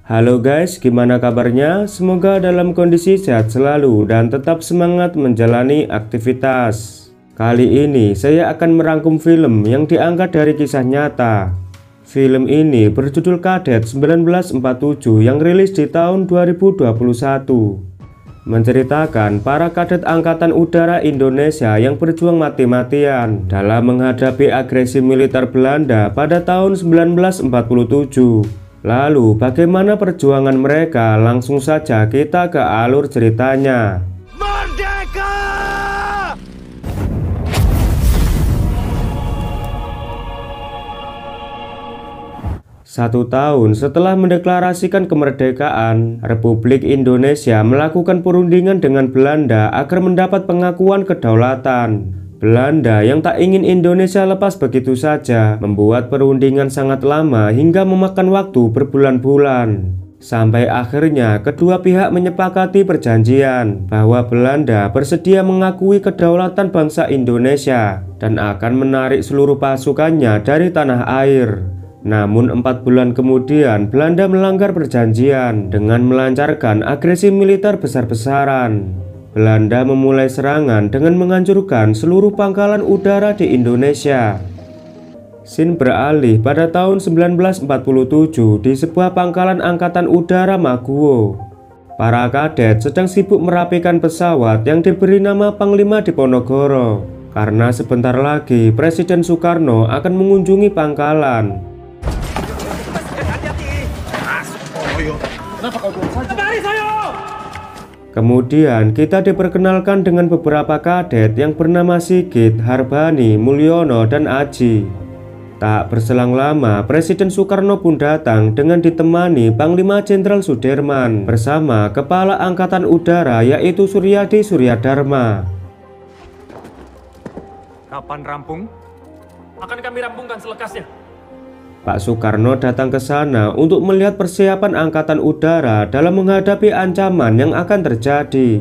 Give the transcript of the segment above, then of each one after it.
Halo guys, gimana kabarnya? Semoga dalam kondisi sehat selalu dan tetap semangat menjalani aktivitas. Kali ini saya akan merangkum film yang diangkat dari kisah nyata. Film ini berjudul Kadet 1947 yang rilis di tahun 2021. Menceritakan para kadet Angkatan Udara Indonesia yang berjuang mati-matian dalam menghadapi agresi militer Belanda pada tahun 1947. Lalu bagaimana perjuangan mereka? Langsung saja kita ke alur ceritanya. Merdeka! Satu tahun setelah mendeklarasikan kemerdekaan, Republik Indonesia melakukan perundingan dengan Belanda agar mendapat pengakuan kedaulatan. Belanda yang tak ingin Indonesia lepas begitu saja membuat perundingan sangat lama hingga memakan waktu berbulan-bulan. Sampai akhirnya kedua pihak menyepakati perjanjian bahwa Belanda bersedia mengakui kedaulatan bangsa Indonesia dan akan menarik seluruh pasukannya dari tanah air. Namun 4 bulan kemudian Belanda melanggar perjanjian dengan melancarkan agresi militer besar-besaran. Belanda memulai serangan dengan menghancurkan seluruh pangkalan udara di Indonesia. Scene beralih pada tahun 1947 di sebuah pangkalan angkatan udara Maguwo. Para kadet sedang sibuk merapikan pesawat yang diberi nama Panglima Diponegoro karena sebentar lagi Presiden Soekarno akan mengunjungi pangkalan. Kemudian kita diperkenalkan dengan beberapa kadet yang bernama Sigit, Harbani, Mulyono, dan Aji. Tak berselang lama Presiden Soekarno pun datang dengan ditemani Panglima Jenderal Sudirman bersama Kepala Angkatan Udara yaitu Suryadi Suryadharma. Kapan rampung? Akan kami rampungkan selekasnya. Pak Soekarno datang ke sana untuk melihat persiapan Angkatan Udara dalam menghadapi ancaman yang akan terjadi.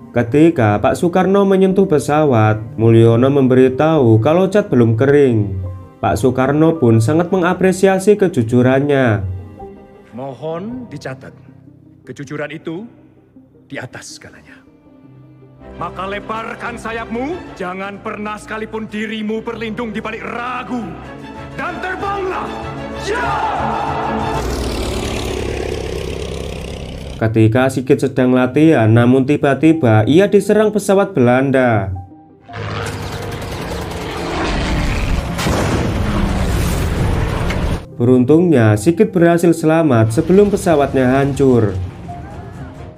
Ketika Pak Soekarno menyentuh pesawat, Mulyono memberitahu kalau cat belum kering. Pak Soekarno pun sangat mengapresiasi kejujurannya. Mohon dicatat, kejujuran itu di atas segalanya. Maka lebarkan sayapmu, jangan pernah sekalipun dirimu berlindung di balik ragu. Dan terbanglah! Ya! Ketika Sigit sedang latihan, namun tiba-tiba ia diserang pesawat Belanda. Beruntungnya Sigit berhasil selamat sebelum pesawatnya hancur.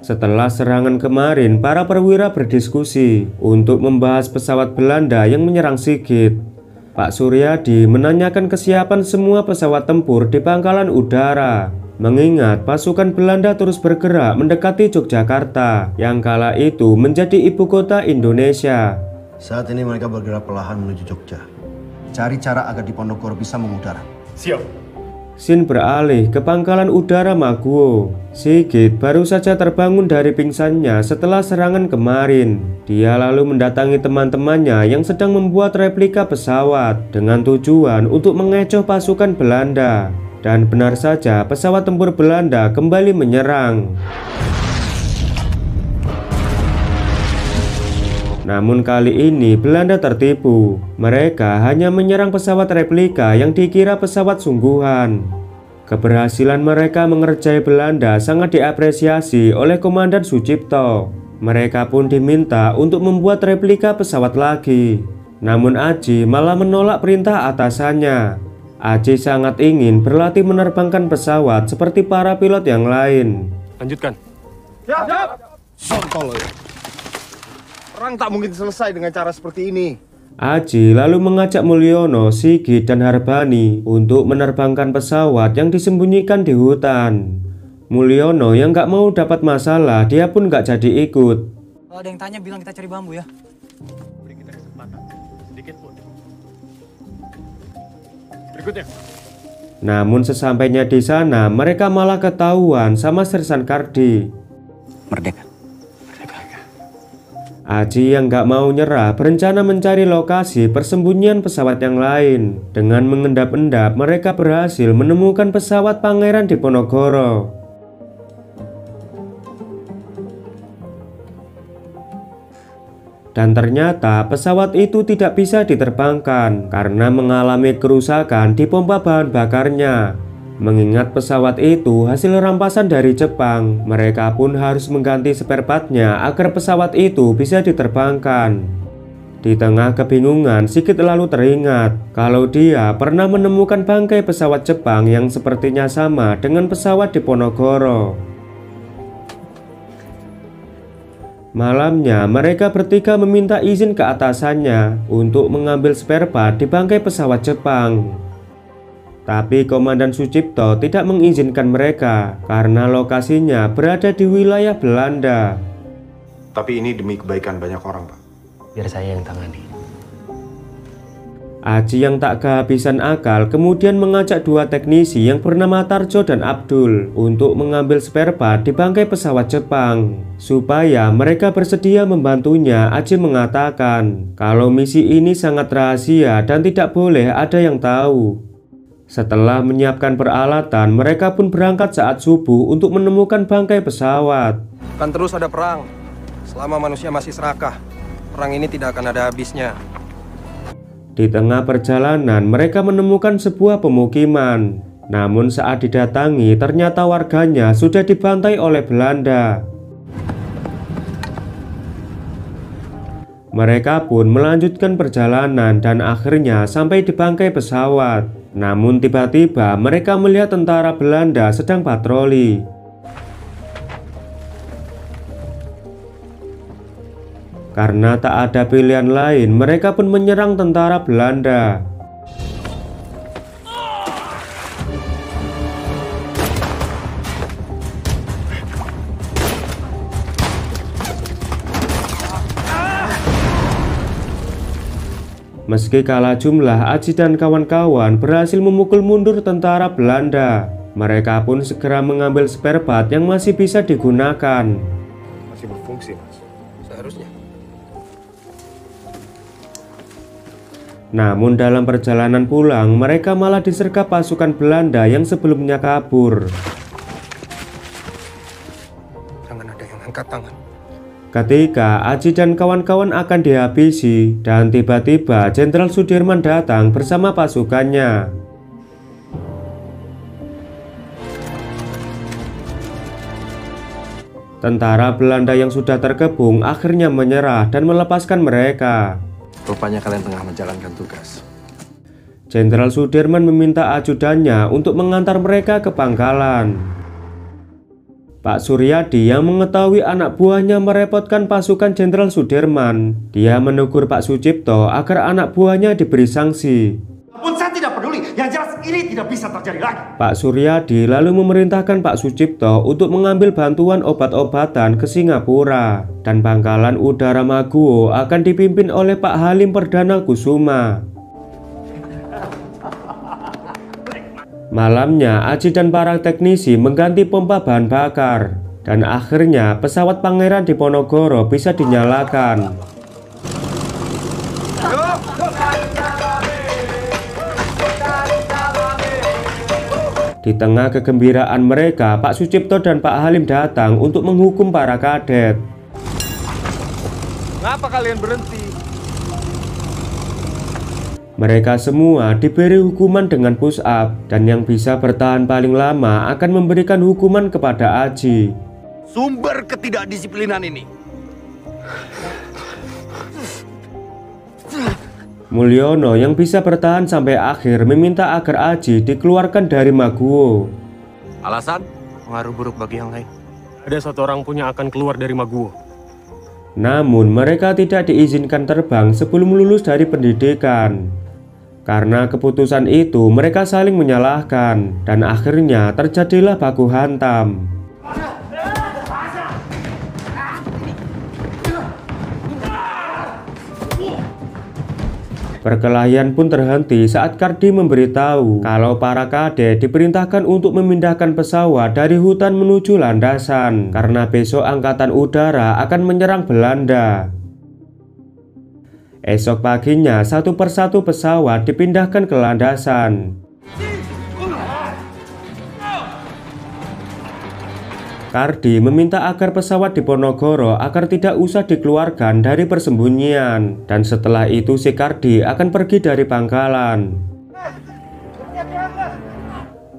Setelah serangan kemarin, para perwira berdiskusi untuk membahas pesawat Belanda yang menyerang Sigit. Pak Suryadi menanyakan kesiapan semua pesawat tempur di pangkalan udara, mengingat pasukan Belanda terus bergerak mendekati Yogyakarta yang kala itu menjadi ibu kota Indonesia. Saat ini mereka bergerak perlahan menuju Jogja. Cari cara agar Diponegoro bisa mengudara. Siap. Scene beralih ke pangkalan udara Maguwo. Sigit baru saja terbangun dari pingsannya setelah serangan kemarin. Dia lalu mendatangi teman-temannya yang sedang membuat replika pesawat dengan tujuan untuk mengecoh pasukan Belanda. Dan benar saja pesawat tempur Belanda kembali menyerang. Namun kali ini Belanda tertipu. Mereka hanya menyerang pesawat replika yang dikira pesawat sungguhan. Keberhasilan mereka mengerjai Belanda sangat diapresiasi oleh Komandan Sucipto. Mereka pun diminta untuk membuat replika pesawat lagi. Namun Aji malah menolak perintah atasannya. Aji sangat ingin berlatih menerbangkan pesawat seperti para pilot yang lain. Lanjutkan. Siap! Sontol. Perang tak mungkin selesai dengan cara seperti ini. Aji lalu mengajak Mulyono, Sigit, dan Harbani untuk menerbangkan pesawat yang disembunyikan di hutan. Mulyono yang gak mau dapat masalah, dia pun gak jadi ikut. Kalau ada yang tanya bilang kita cari bambu ya. Beri kita kesempatan, sedikit pun. Berikutnya. Namun sesampainya di sana, mereka malah ketahuan sama Sersan Kardi. Merdeka. Aji yang gak mau nyerah berencana mencari lokasi persembunyian pesawat yang lain. Dengan mengendap-endap mereka berhasil menemukan pesawat Pangeran Diponegoro. Dan ternyata pesawat itu tidak bisa diterbangkan karena mengalami kerusakan di pompa bahan bakarnya. Mengingat pesawat itu hasil rampasan dari Jepang, mereka pun harus mengganti spare part-nya agar pesawat itu bisa diterbangkan. Di tengah kebingungan, Sigit lalu teringat kalau dia pernah menemukan bangkai pesawat Jepang yang sepertinya sama dengan pesawat di Ponorogo. Malamnya, mereka bertiga meminta izin ke atasannya untuk mengambil spare part di bangkai pesawat Jepang. Tapi Komandan Sucipto tidak mengizinkan mereka karena lokasinya berada di wilayah Belanda. Tapi ini demi kebaikan banyak orang, Pak. Biar saya yang tangani. Aji yang tak kehabisan akal kemudian mengajak dua teknisi yang bernama Tarjo dan Abdul untuk mengambil spare part di bangkai pesawat Jepang. Supaya mereka bersedia membantunya, Aji mengatakan kalau misi ini sangat rahasia dan tidak boleh ada yang tahu. Setelah menyiapkan peralatan, mereka pun berangkat saat subuh untuk menemukan bangkai pesawat. Akan terus ada perang. Selama manusia masih serakah, perang ini tidak akan ada habisnya. Di tengah perjalanan, mereka menemukan sebuah pemukiman. Namun saat didatangi, ternyata warganya sudah dibantai oleh Belanda. Mereka pun melanjutkan perjalanan dan akhirnya sampai di bangkai pesawat. Namun tiba-tiba mereka melihat tentara Belanda sedang patroli. Karena tak ada pilihan lain, mereka pun menyerang tentara Belanda. Meski kalah jumlah, Aji dan kawan-kawan berhasil memukul mundur tentara Belanda. Mereka pun segera mengambil spare part yang masih bisa digunakan. Masih berfungsi, Mas. Seharusnya. Namun dalam perjalanan pulang, mereka malah disergap pasukan Belanda yang sebelumnya kabur. Jangan ada yang angkat tangan. Ketika Aji dan kawan-kawan akan dihabisi, dan tiba-tiba Jenderal Sudirman datang bersama pasukannya. Tentara Belanda yang sudah terkepung akhirnya menyerah dan melepaskan mereka. Rupanya kalian tengah menjalankan tugas. Jenderal Sudirman meminta ajudannya untuk mengantar mereka ke pangkalan. Pak Suryadi yang mengetahui anak buahnya merepotkan pasukan Jenderal Sudirman, dia menegur Pak Sucipto agar anak buahnya diberi sanksi. Pun saya tidak peduli, yang jelas ini tidak bisa terjadi lagi. Pak Suryadi lalu memerintahkan Pak Sucipto untuk mengambil bantuan obat-obatan ke Singapura, dan pangkalan udara Maguwo akan dipimpin oleh Pak Halim Perdana Kusuma. Malamnya, Aji dan para teknisi mengganti pompa bahan bakar, dan akhirnya pesawat Pangeran Diponegoro bisa dinyalakan. Di tengah kegembiraan mereka, Pak Sucipto dan Pak Halim datang untuk menghukum para kadet. Kenapa kalian berhenti? Mereka semua diberi hukuman dengan push up, dan yang bisa bertahan paling lama akan memberikan hukuman kepada Aji. Sumber ketidakdisiplinan ini. Mulyono yang bisa bertahan sampai akhir meminta agar Aji dikeluarkan dari Maguwo. Alasan? Pengaruh buruk bagi yang lain. Ada satu orang pun yang akan keluar dari Maguwo. Namun mereka tidak diizinkan terbang sebelum lulus dari pendidikan. Karena keputusan itu mereka saling menyalahkan, dan akhirnya terjadilah baku hantam. Perkelahian pun terhenti saat Kardi memberitahu kalau para kadet diperintahkan untuk memindahkan pesawat dari hutan menuju landasan karena besok Angkatan Udara akan menyerang Belanda. Esok paginya satu persatu pesawat dipindahkan ke landasan. Kardi meminta agar pesawat Diponegoro agar tidak usah dikeluarkan dari persembunyian, dan setelah itu si Kardi akan pergi dari pangkalan.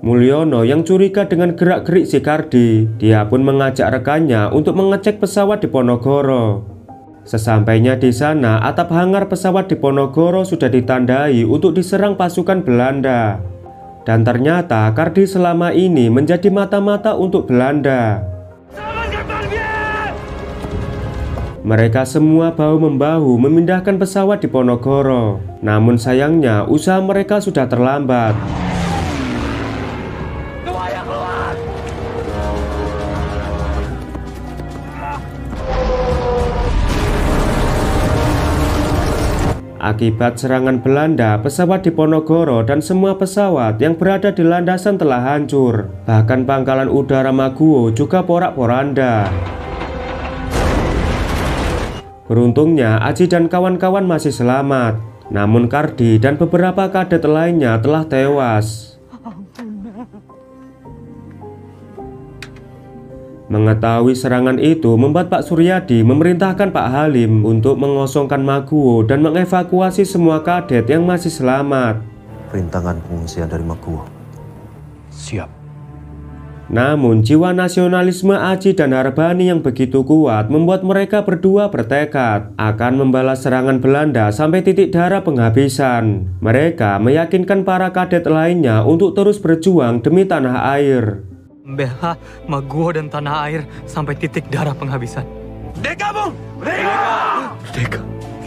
Mulyono yang curiga dengan gerak-gerik si Kardi, dia pun mengajak rekannya untuk mengecek pesawat Diponegoro. Sesampainya di sana, atap hangar pesawat Diponegoro sudah ditandai untuk diserang pasukan Belanda. Dan ternyata Kardi selama ini menjadi mata-mata untuk Belanda. Mereka semua bahu-membahu memindahkan pesawat Diponegoro. Namun sayangnya usaha mereka sudah terlambat. Akibat serangan Belanda, pesawat Diponegoro dan semua pesawat yang berada di landasan telah hancur. Bahkan pangkalan udara Maguwo juga porak-poranda. Beruntungnya Aji dan kawan-kawan masih selamat. Namun Kardi dan beberapa kadet lainnya telah tewas. Mengetahui serangan itu membuat Pak Suryadi memerintahkan Pak Halim untuk mengosongkan Maguwo dan mengevakuasi semua kadet yang masih selamat. Perintangan pengungsian dari Maguwo. Siap. Namun jiwa nasionalisme Aji dan Harbani yang begitu kuat membuat mereka berdua bertekad akan membalas serangan Belanda sampai titik darah penghabisan. Mereka meyakinkan para kadet lainnya untuk terus berjuang demi tanah air. Membela Maguwo dan tanah air sampai titik darah penghabisan. Merdeka!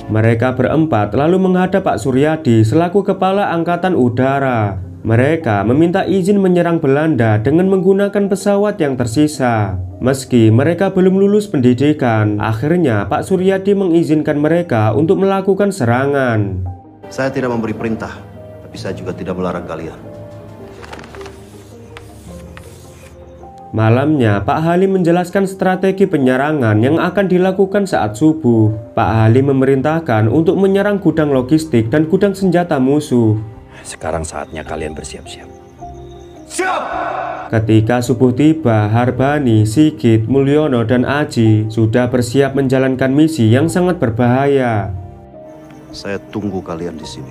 Mereka berempat lalu menghadap Pak Suryadi selaku Kepala Angkatan Udara. Mereka meminta izin menyerang Belanda dengan menggunakan pesawat yang tersisa. Meski mereka belum lulus pendidikan, akhirnya Pak Suryadi mengizinkan mereka untuk melakukan serangan. Saya tidak memberi perintah, tapi saya juga tidak melarang kalian. Malamnya, Pak Halim menjelaskan strategi penyerangan yang akan dilakukan saat subuh. Pak Halim memerintahkan untuk menyerang gudang logistik dan gudang senjata musuh. Sekarang saatnya kalian bersiap-siap. Siap! Ketika subuh tiba, Harbani, Sigit, Mulyono, dan Aji sudah bersiap menjalankan misi yang sangat berbahaya. Saya tunggu kalian di sini.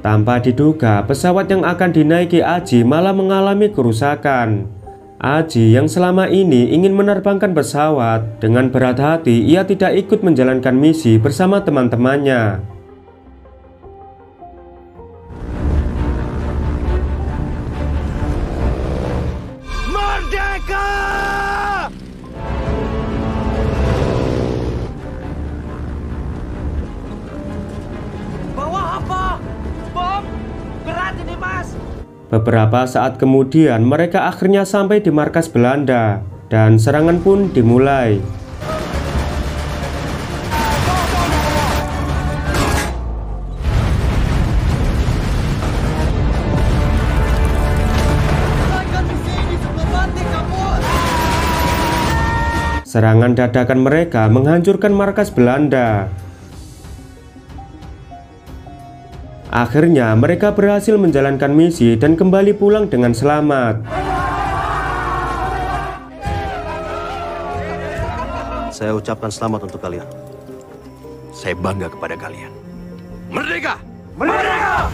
Tanpa diduga, pesawat yang akan dinaiki Aji malah mengalami kerusakan. Aji yang selama ini ingin menerbangkan pesawat, dengan berat hati ia tidak ikut menjalankan misi bersama teman-temannya. Merdeka! Bawa apa? Bom? Berat ini, Mas. Beberapa saat kemudian mereka akhirnya sampai di markas Belanda dan serangan pun dimulai. Serangan dadakan mereka menghancurkan markas Belanda. Akhirnya mereka berhasil menjalankan misi dan kembali pulang dengan selamat. Saya ucapkan selamat untuk kalian. Saya bangga kepada kalian. Merdeka! Merdeka!